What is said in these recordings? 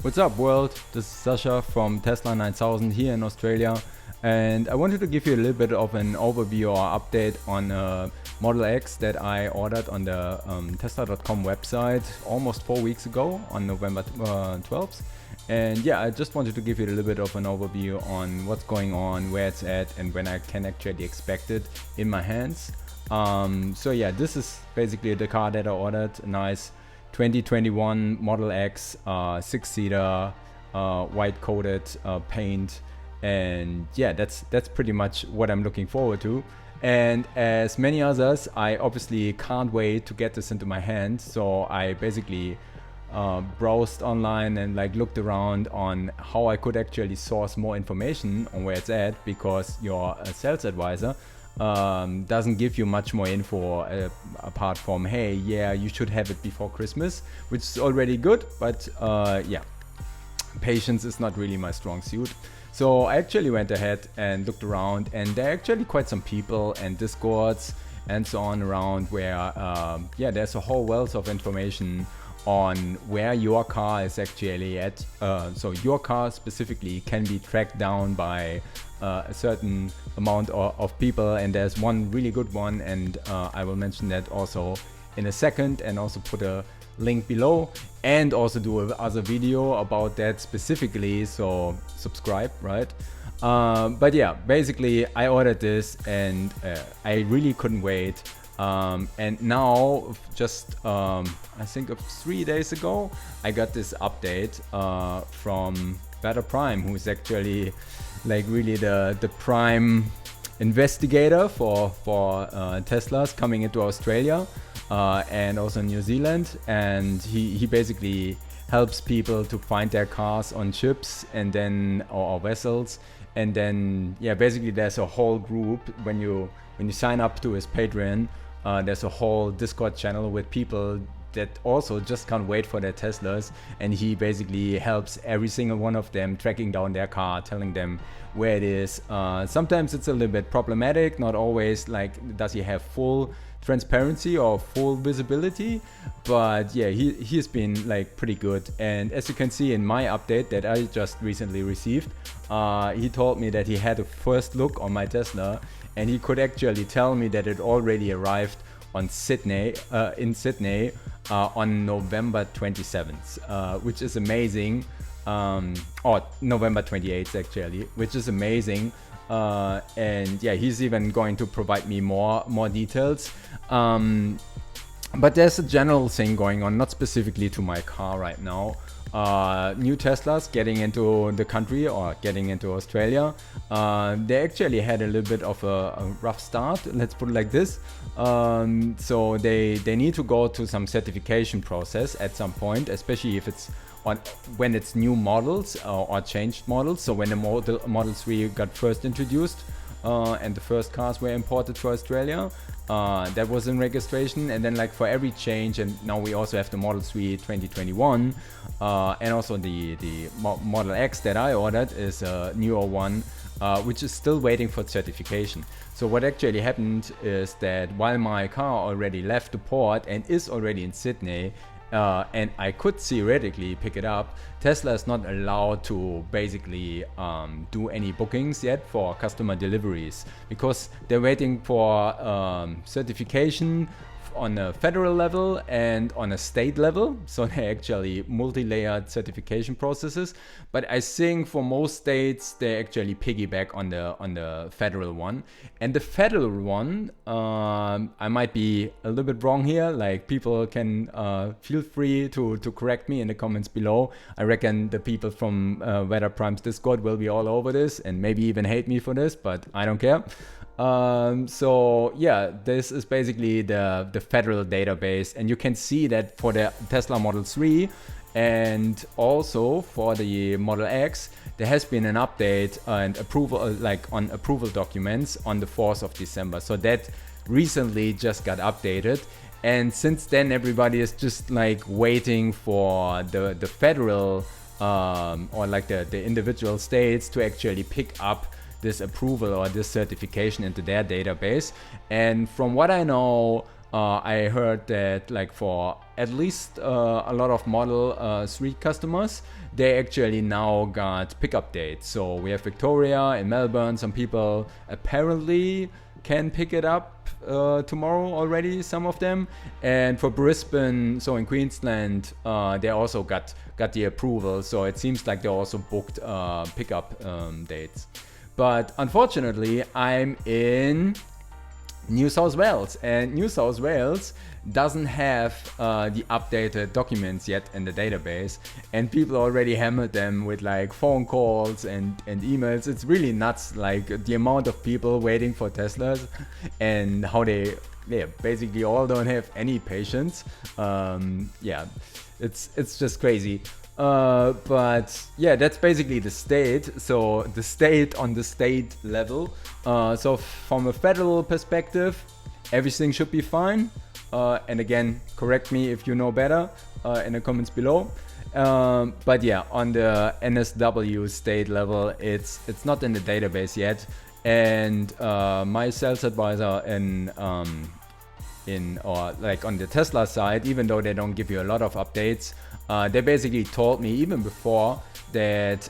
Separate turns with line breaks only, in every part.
What's up, world? This is Sasha from Tesla 9000 here in Australia, and I wanted to give you a little bit of an overview or update on Model X that I ordered on the Tesla.com website almost 4 weeks ago on November 12th. And yeah, I just wanted to give you a little bit of an overview on what's going on, where it's at, and when I can actually expect it in my hands. So yeah, this is basically the car that I ordered. A nice 2021 Model X, 6-seater, white coated paint, and yeah, that's pretty much what I'm looking forward to. And as many others, I obviously can't wait to get this into my hand. So I basically browsed online and looked around on how I could actually source more information on where it's at, because your sales advisor doesn't give you much more info apart from, hey, yeah, you should have it before Christmas, which is already good, but yeah, patience is not really my strong suit. So I actually went ahead and looked around, and there are actually quite some people and discords and so on around where yeah, there's a whole wealth of information on where your car is actually at. So your car specifically can be tracked down by a certain amount of people, and there's one really good one, and I will mention that also in a second, and also put a link below, and also do another video about that specifically, so subscribe, right? But yeah, basically I ordered this, and I really couldn't wait. And now, just I think of 3 days ago, I got this update from Better Prime, who is actually really the prime investigator for Teslas coming into Australia and also New Zealand. And he basically helps people to find their cars on ships and then or vessels. And then yeah, basically there's a whole group when you sign up to his Patreon. There's a whole Discord channel with people that also just can't wait for their Teslas, and he basically helps every single one of them tracking down their car, telling them where it is. Sometimes it's a little bit problematic, not always does he have full transparency or full visibility, but yeah, he's been pretty good. And as you can see in my update that I just recently received, he told me that he had a first look on my Tesla, and he could actually tell me that it already arrived on Sydney, in Sydney, on November 27th, which is amazing. Or November 28th actually, which is amazing. And yeah, he's even going to provide me more details. But there's a general thing going on, not specifically to my car right now. New Teslas getting into the country or getting into Australia, they actually had a little bit of a rough start, let's put it like this. So they need to go to some certification process at some point, especially if it's when it's new models or changed models. So when the Model 3 got first introduced and the first cars were imported to Australia, that was in registration. And then for every change, and now we also have the Model 3 2021, and also the Model X that I ordered is a newer one, which is still waiting for certification. So what actually happened is that while my car already left the port and is already in Sydney, and I could theoretically pick it up, Tesla is not allowed to basically do any bookings yet for customer deliveries, because they're waiting for certification on a federal level and on a state level. So they're actually multi-layered certification processes. But I think for most states, they actually piggyback on the federal one. And the federal one, I might be a little bit wrong here. People can feel free to correct me in the comments below. I reckon the people from Weather Prime's Discord will be all over this and maybe even hate me for this, but I don't care. So yeah, this is basically the federal database, and you can see that for the Tesla Model 3 and also for the Model X, there has been an update and approval, on approval documents on the 4th of December. So that recently just got updated. And since then, everybody is just waiting for the federal or the individual states to actually pick up this approval or this certification into their database. And from what I know, I heard that like for at least a lot of Model 3 customers, they actually now got pickup dates. So we have Victoria in Melbourne. Some people apparently can pick it up tomorrow already, some of them. And for Brisbane, so in Queensland, they also got the approval. So it seems like they also booked pickup dates. But unfortunately, I'm in New South Wales, and New South Wales doesn't have the updated documents yet in the database, and people already hammered them with like phone calls and emails. It's really nuts, like the amount of people waiting for Teslas and how they basically all don't have any patience. Yeah, it's just crazy. But yeah, that's basically the state. So the state on the state level. So from a federal perspective, everything should be fine. And again, correct me if you know better in the comments below. But yeah, on the NSW state level, it's not in the database yet. And my sales advisor or like on the Tesla side, even though they don't give you a lot of updates, they basically told me even before that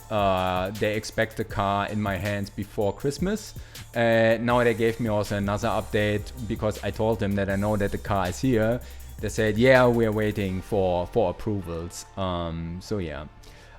they expect the car in my hands before Christmas. Now they gave me also another update because I told them that I know that the car is here. They said, yeah, we're waiting for approvals. So yeah.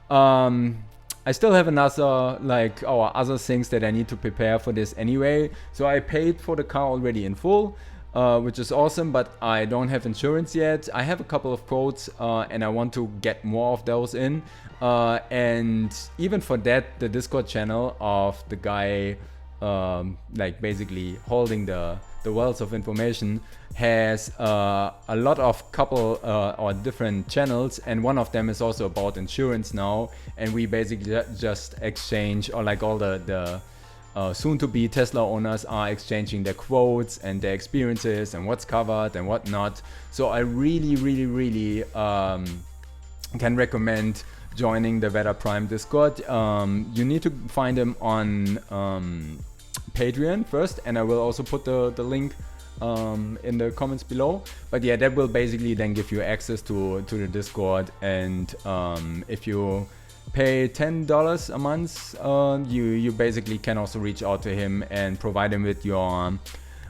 I still have other things that I need to prepare for this anyway. So I paid for the car already in full. Which is awesome, but I don't have insurance yet. I have a couple of quotes and I want to get more of those in. And even for that, the Discord channel of the guy like basically holding the wealth of information has a lot of or different channels, and one of them is also about insurance now. And we basically just exchange, or like all the soon-to-be Tesla owners are exchanging their quotes and their experiences and what's covered and what not. So I really can recommend joining the Veda Prime Discord. You need to find them on Patreon first, and I will also put the link in the comments below. But yeah, that will basically then give you access to the Discord. And if you pay $10 a month, you basically can also reach out to him and provide him with your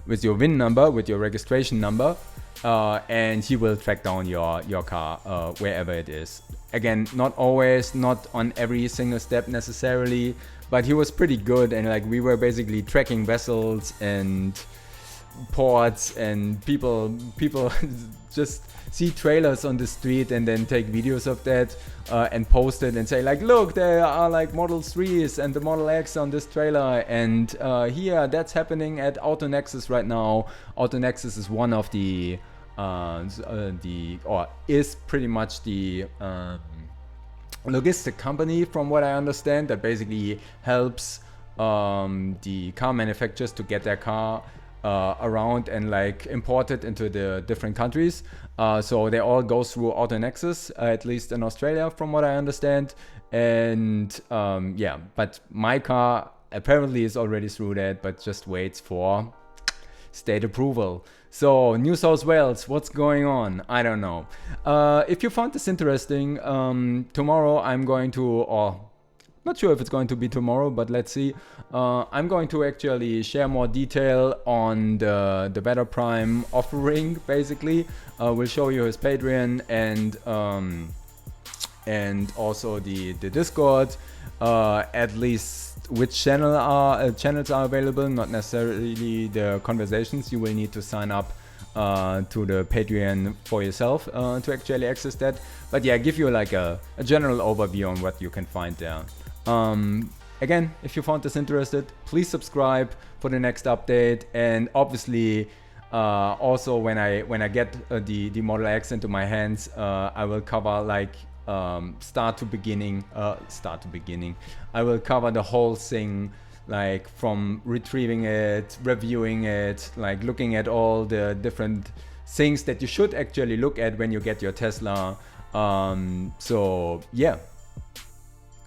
VIN number, with your registration number, and he will track down your car wherever it is. Again, not always, not on every single step necessarily, but he was pretty good. And like we were basically tracking vessels and ports, and people just see trailers on the street and then take videos of that and post it and say like, look, there are like Model 3s and the Model X on this trailer, and here that's happening at AutoNexus right now. AutoNexus is one of is pretty much the logistic company, from what I understand, that basically helps the car manufacturers to get their car around and like imported into the different countries. So they all go through AutoNexus, at least in Australia, from what I understand. And yeah, but my car apparently is already through that, but just waits for state approval. So New South Wales, what's going on? I don't know. If you found this interesting, tomorrow I'm going to, or not sure if it's going to be tomorrow, but let's see. I'm going to actually share more detail on the Veda Prime offering. Basically, we'll show you his Patreon and also the Discord. At least which channels are available, not necessarily the conversations. You will need to sign up to the Patreon for yourself to actually access that. But yeah, give you like a general overview on what you can find there. Again, if you found this interested, please subscribe for the next update. And obviously, also when I get the Model X into my hands, I will cover like start to beginning. I will cover the whole thing, like from retrieving it, reviewing it, like looking at all the different things that you should actually look at when you get your Tesla. So yeah,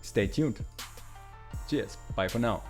stay tuned. Cheers. Bye for now.